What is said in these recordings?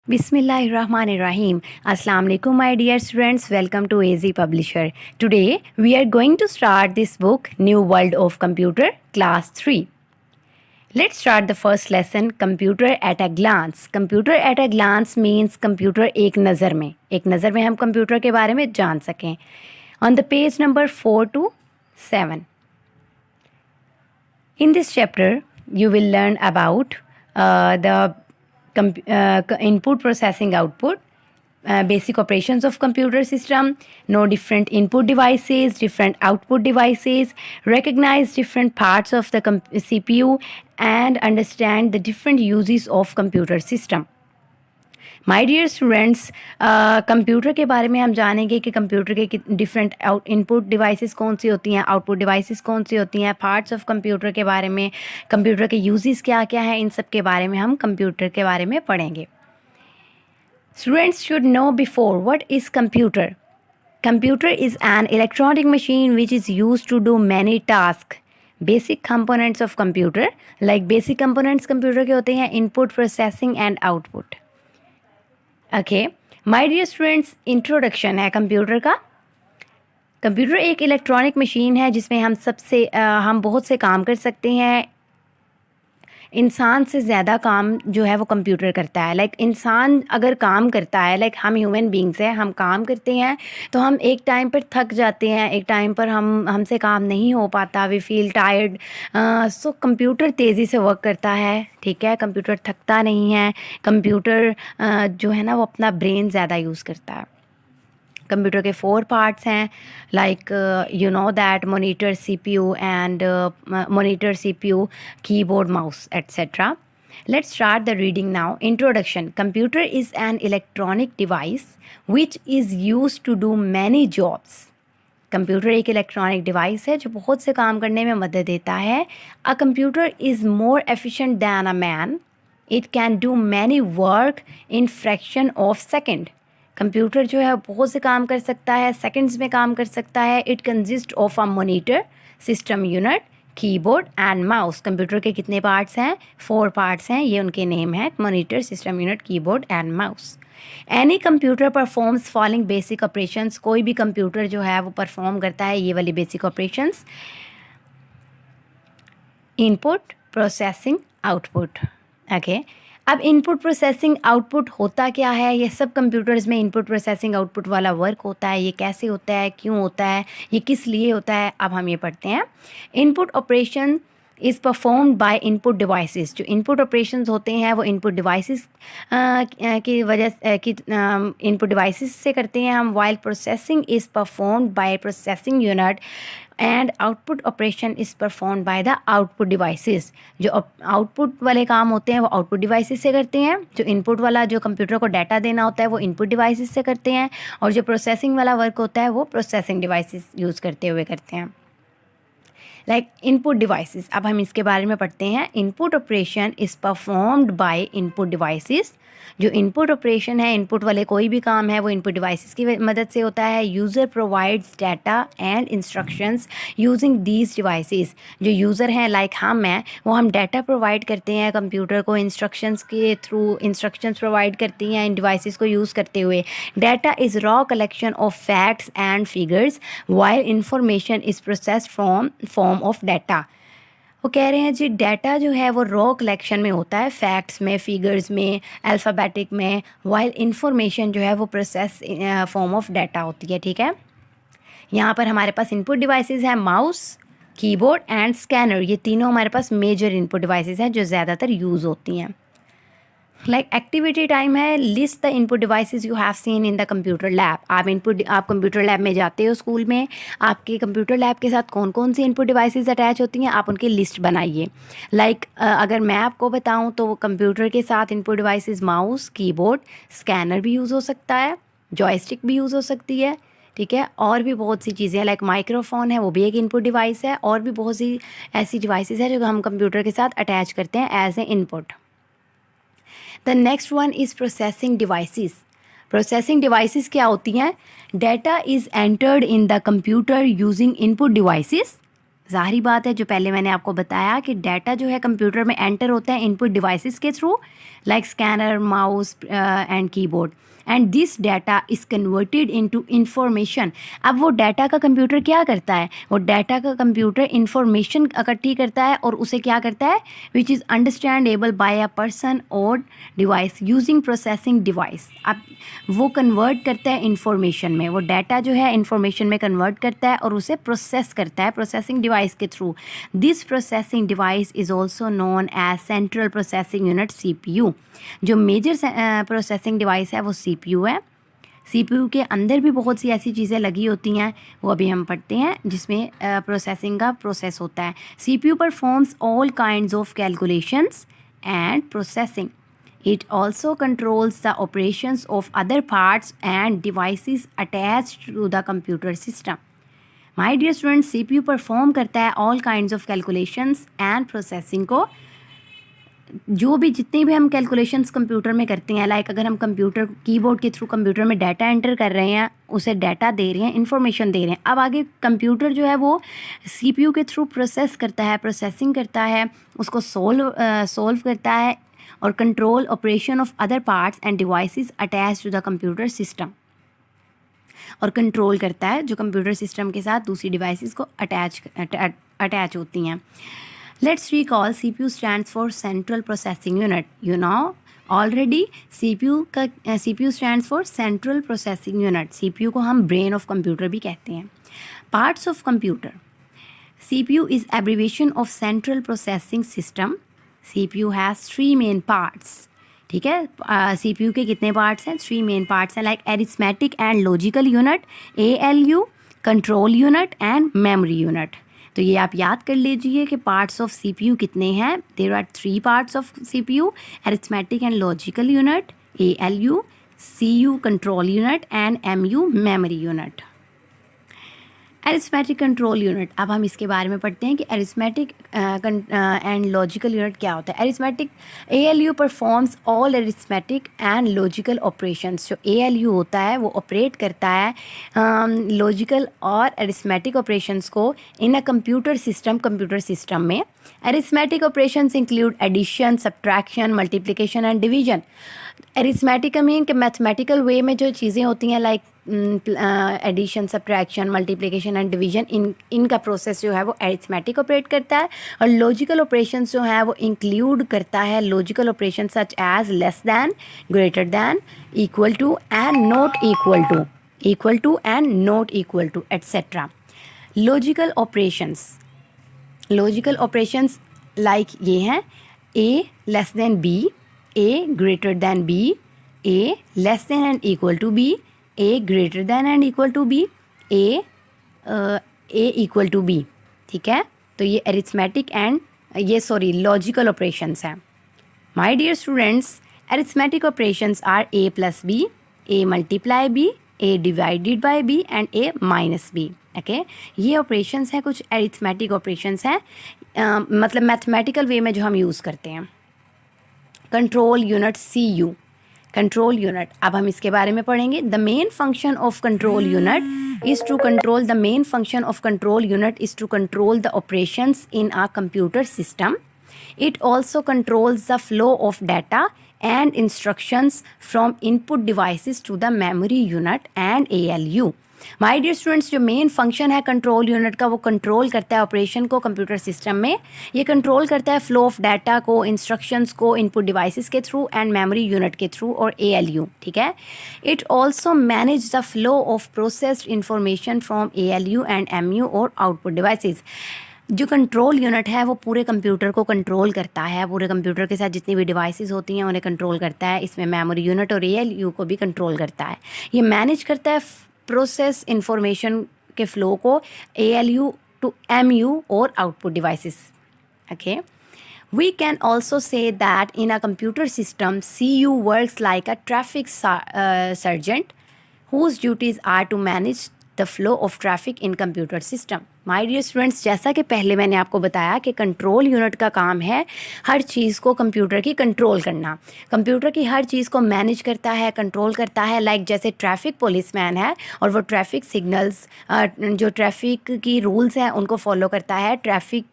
Bismillahirrahmanirrahim. Assalamu alaikum, my dear students. Welcome to AZ Publisher. Today we are going to start this book, New World of Computer, Class 3. Let's start the first lesson, Computer at a Glance. Computer at a glance means computer एक नज़र में हम computer के बारे में जान सकें. On the page number 4 to 7. In this chapter, you will learn about the input processing output, basic operations of computer system, know different input devices, different output devices, recognize different parts of the CPU, and understand the different uses of computer system. My dear students, computer के बारे में हम जानेंगे कि computer के different input devices कौन सी होती हैं, आउटपुट डिवाइसेस कौन सी होती हैं, पार्ट्स ऑफ कंप्यूटर के बारे में, कंप्यूटर के यूजेस क्या क्या हैं, इन सब के बारे में हम कंप्यूटर के बारे में पढ़ेंगे. Students should know before what is computer. Computer is an electronic machine which is use to do many task. Basic components of computer, like basic components computer के होते हैं input, processing and output. Okay my dear students, introduction है computer का. Computer एक electronic machine है जिसमें हम बहुत से काम कर सकते हैं. इंसान से ज़्यादा काम जो है वो कंप्यूटर करता है. लाइक इंसान अगर काम करता है, लाइक हम ह्यूमन बींग्स हैं, हम काम करते हैं तो हम एक टाइम पर थक जाते हैं, एक टाइम पर हमसे काम नहीं हो पाता, we feel tired. So computer तेज़ी से वर्क करता है, ठीक है. कंप्यूटर थकता नहीं है. कंप्यूटर जो है ना वो अपना ब्रेन ज़्यादा यूज़ करता है. कंप्यूटर के 4 पार्ट्स हैं, like you know that monitor, CPU, keyboard, mouse, etcetera. Let's start the reading now. Introduction. Computer is an electronic device which is used to do many jobs. Computer एक electronic device है जो बहुत से काम करने में मदद देता है. A computer is more efficient then a man. It can do many work in fraction of second. Computer जो है बहुत से काम कर सकता है, सेकंड्स में काम कर सकता है. It consist of a monitor, system unit, keyboard and mouse. Computer के कितने पार्ट्स हैं? 4 पार्ट्स हैं, ये उनके नेम हैं: monitor, system unit, keyboard and mouse. Any computer performs following basic operations. कोई भी कंप्यूटर जो है वो परफॉर्म करता है ये वाली basic operations: input, processing, output. Okay, अब इनपुट, प्रोसेसिंग, आउटपुट होता क्या है? ये सब कंप्यूटर्स में इनपुट, प्रोसेसिंग, आउटपुट वाला वर्क होता है. ये कैसे होता है, क्यों होता है, ये किस लिए होता है, अब हम ये पढ़ते हैं. Input operation is performed by input devices. जो इनपुट ऑपरेशंस होते हैं वो इनपुट डिवाइसेस की वजह की इनपुट डिवाइसेस से करते हैं हम. While processing is performed by processing unit and output operation is perform by the output devices. जो आउटपुट वाले काम होते हैं वो आउटपुट डिवाइसेस से करते हैं. जो इनपुट वाला, जो कंप्यूटर को डाटा देना होता है वो इनपुट डिवाइसेस से करते हैं. और जो प्रोसेसिंग वाला वर्क होता है वो प्रोसेसिंग डिवाइसेस यूज़ करते हुए करते हैं. लाइक इनपुट डिवाइसेस, अब हम इसके बारे में पढ़ते हैं. Input operation is performed by input devices. जो इनपुट ऑपरेशन है, इनपुट वाले कोई भी काम है वो इनपुट डिवाइसेस की मदद से होता है. User provides data and instructions using these devices. जो यूज़र हैं, लाइक हम हैं, वो हम डाटा प्रोवाइड करते हैं कंप्यूटर को इंस्ट्रक्शंस के थ्रू. इंस्ट्रक्शंस प्रोवाइड करती हैं इन डिवाइसेस को यूज़ करते हुए. Data is raw collection of facts and figures while information is processed from form of data. वो कह रहे हैं जी डाटा जो है वो रॉ कलेक्शन में होता है, फैक्ट्स में, फिगर्स में, अल्फ़ाबेटिक में, वाइल इंफॉर्मेशन जो है वो प्रोसेस फॉर्म ऑफ डाटा होती है, ठीक है. यहाँ पर हमारे पास इनपुट डिवाइसेस हैं: माउस, कीबोर्ड एंड स्कैनर. ये तीनों हमारे पास मेजर इनपुट डिवाइसेस हैं जो ज़्यादातर यूज़ होती हैं. लाइक एक्टिविटी टाइम है. List the input devices you have seen in the computer lab. आप कंप्यूटर लैब में जाते हो स्कूल में, आपके कंप्यूटर लैब के साथ कौन कौन सी इनपुट डिवाइसेस अटैच होती हैं, आप उनकी लिस्ट बनाइए. लाइक अगर मैं आपको बताऊं तो कंप्यूटर के साथ input devices mouse, keyboard, scanner भी यूज़ हो सकता है, जॉयस्टिक भी यूज़ हो सकती है, ठीक है. और भी बहुत सी चीज़ें, लाइक माइक्रोफोन है, वो भी एक इनपुट डिवाइस है. और भी बहुत सी ऐसी डिवाइसेस है जो हम कंप्यूटर के साथ अटैच करते हैं as a input. The next one is processing devices. Processing devices क्या होती हैं? Data is entered in the computer using input devices ज़ाहिर बात है, जो पहले मैंने आपको बताया कि डाटा जो है कंप्यूटर में एंटर होता है इनपुट डिवाइसेस के through, like scanner, mouse and keyboard, and this data is converted into information. अब वो डाटा का कंप्यूटर क्या करता है, वो डाटा का कंप्यूटर इंफॉर्मेशन इकट्ठी करता है और उसे क्या करता है, which is understandable by a person और डिवाइस यूजिंग प्रोसेसिंग डिवाइस। अब वो कन्वर्ट करता है इंफॉर्मेशन में, वो डाटा जो है इंफॉर्मेशन में कन्वर्ट करता है और उसे प्रोसेस करता है प्रोसेसिंग डिवाइस के थ्रू। This processing device is also known as central processing unit, CPU। जो मेजर प्रोसेसिंग डिवाइस है वो CPU है। CPU के अंदर भी बहुत सी ऐसी चीज़ें लगी होती हैं, वो अभी हम पढ़ते हैं, जिसमें प्रोसेसिंग का प्रोसेस होता है। CPU performs all kinds of calculations and processing. It also controls the operations of other parts and devices attached to the computer system. My dear students, CPU perform करता है all kinds of calculations and processing को। जो भी जितनी भी हम calculations computer में करते हैं, लाइक अगर हम कंप्यूटर कीबोर्ड के थ्रू कंप्यूटर में डाटा एंटर कर रहे हैं, उसे डाटा दे रहे हैं, इन्फॉर्मेशन दे रहे हैं, अब आगे कंप्यूटर जो है वो CPU के थ्रू प्रोसेस करता है, प्रोसेसिंग करता है, उसको सोल्व करता है और control operation of other parts and devices attach to the computer system, और कंट्रोल करता है जो कंप्यूटर सिस्टम के साथ दूसरी डिवाइसेस को अटैच होती हैं। Let's recall, CPU stands for central processing unit. You know already CPU stands for central processing unit. CPU को हम ब्रेन ऑफ कंप्यूटर भी कहते हैं। Parts of computer, CPU is abbreviation of central processing system. CPU has 3 main parts. ठीक है, CPU के कितने parts हैं, 3 मेन पार्ट्स हैं, like arithmetic and logical unit, ALU, control unit and memory unit. तो ये आप याद कर लीजिए कि पार्ट्स ऑफ CPU कितने हैं। There are 3 parts of CPU, arithmetic and logical unit, ALU, CU control unit and MU memory unit. Arithmetic control unit, अब हम इसके बारे में पढ़ते हैं कि एरिथमेटिक एंड लॉजिकल यूनिट क्या होता है। Arithmetic, ALU performs all arithmetic and logical operations. जो ALU होता है वो ऑपरेट करता है लॉजिकल और एरिथमेटिक ऑपरेशंस को इन अ कंप्यूटर सिस्टम में। Arithmetic operations include addition, subtraction, multiplication and division. Arithmetic mean कि मैथमेटिकल वे में जो चीज़ें होती हैं, like addition, subtraction, multiplication and division, इनका प्रोसेस जो है वो एरिथमेटिक ऑपरेट करता है। और लॉजिकल ऑपरेशंस जो है वो इंक्लूड करता है logical operation such as less than, greater than, equal to and not equal to, equal to and not equal to, etcetera. Logical operations like ये हैं, A less than B, A greater than B, A less than and equal to B, A greater than and equal to B, A equal to B। ठीक है, तो ये arithmetic and logical operations हैं। My dear students, arithmetic operations are A plus B, A multiply B, A divided by B and A minus B। Okay, ये operations हैं, कुछ arithmetic operations हैं, मतलब मैथमेटिकल वे में जो हम यूज़ करते हैं। Control unit, CU control unit, अब हम इसके बारे में पढ़ेंगे। The main function of control unit is to control, the main function of control unit is to control the operations in a computer system. It also controls the flow of data and instructions from input devices to the memory unit and ALU. My dear students, जो main function है control unit का, वो control करता है operation को computer system में। ये control करता है फ्लो ऑफ डाटा को, इंस्ट्रक्शंस को इनपुट डिवाइसेस के थ्रू एंड मेमोरी यूनिट के थ्रू और ALU। ठीक है, it also manage the flow of processed information from ALU and MU और आउटपुट डिवाइसेस। जो कंट्रोल यूनिट है वो पूरे कंप्यूटर को कंट्रोल करता है, पूरे कंप्यूटर के साथ जितनी भी डिवाइसेस होती हैं उन्हें कंट्रोल करता है। इसमें मेमोरी यूनिट और ALU को भी कंट्रोल करता है। ये मैनेज करता है प्रोसेस इंफॉर्मेशन के फ्लो को ALU टू MU और output devices. Okay, we can also say that in a computer system CU works like a traffic sergeant whose duties are to manage the flow of traffic in computer system. My dear students, जैसा कि पहले मैंने आपको बताया कि control unit का काम है हर चीज़ को कंप्यूटर की कंट्रोल करना, कंप्यूटर की हर चीज़ को मैनेज करता है, कंट्रोल करता है। लाइक जैसे ट्रैफिक पुलिसमैन है और वो ट्रैफिक सिग्नल्स, जो ट्रैफिक की रूल्स हैं उनको फॉलो करता है, ट्रैफिक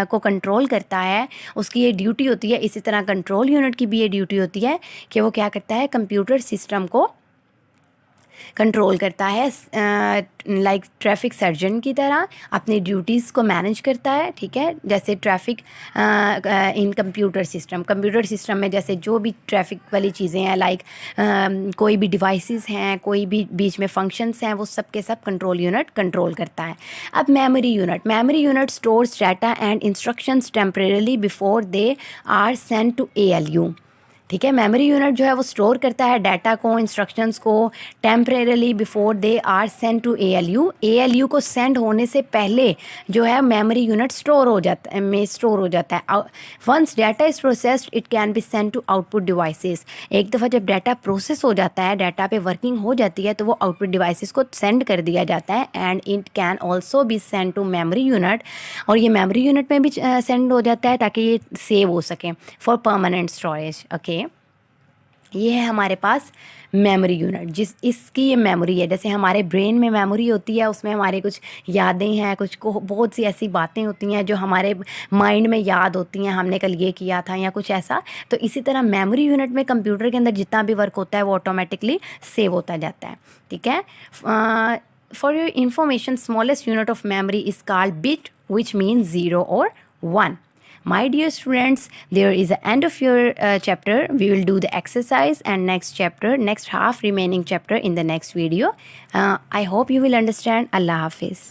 को कंट्रोल करता है, उसकी ये ड्यूटी होती है। इसी तरह कंट्रोल यूनिट की भी ये ड्यूटी होती है कि वो क्या करता है, कंप्यूटर सिस्टम को कंट्रोल करता है, लाइक ट्रैफिक सर्जन की तरह अपनी ड्यूटीज़ को मैनेज करता है। ठीक है, जैसे ट्रैफिक इन कंप्यूटर सिस्टम में जैसे जो भी ट्रैफिक वाली चीज़ें हैं, लाइक कोई भी डिवाइसेस हैं, कोई भी बीच में फंक्शंस हैं, वो सब के सब कंट्रोल यूनिट कंट्रोल करता है। अब memory unit stores data and instructions temporarily before they are send to ALU। ठीक है, मेमोरी यूनिट जो है वो स्टोर करता है डाटा को, इंस्ट्रक्शंस को temporarily before they are send to ALU को सेंड होने से पहले जो है मेमोरी यूनिट स्टोर हो जाता है। Once data is processed it can be send to output devices. एक दफ़ा जब डाटा प्रोसेस हो जाता है, डाटा पे वर्किंग हो जाती है, तो वो आउटपुट डिवाइसेस को सेंड कर दिया जाता है and it can also be send to memory unit, और ये मेमोरी यूनिट में भी सेंड हो जाता है ताकि ये सेव हो सके फॉर परमानेंट स्टोरेज। ओके, ये है हमारे पास मेमोरी यूनिट, इसकी ये मेमोरी है। जैसे हमारे ब्रेन में मेमोरी होती है, उसमें हमारे कुछ यादें हैं, कुछ को बहुत सी ऐसी बातें होती हैं जो हमारे माइंड में याद होती हैं, हमने कल ये किया था या कुछ ऐसा। तो इसी तरह मेमोरी यूनिट में कंप्यूटर के अंदर जितना भी वर्क होता है वो ऑटोमेटिकली सेव होता जाता है। ठीक है, for your information, smallest unit of memory is called bit, which means 0 or 1. My dear students, there is the end of your chapter. We will do the exercise and next half remaining chapter in the next video. I hope you will understand. Allah Hafiz.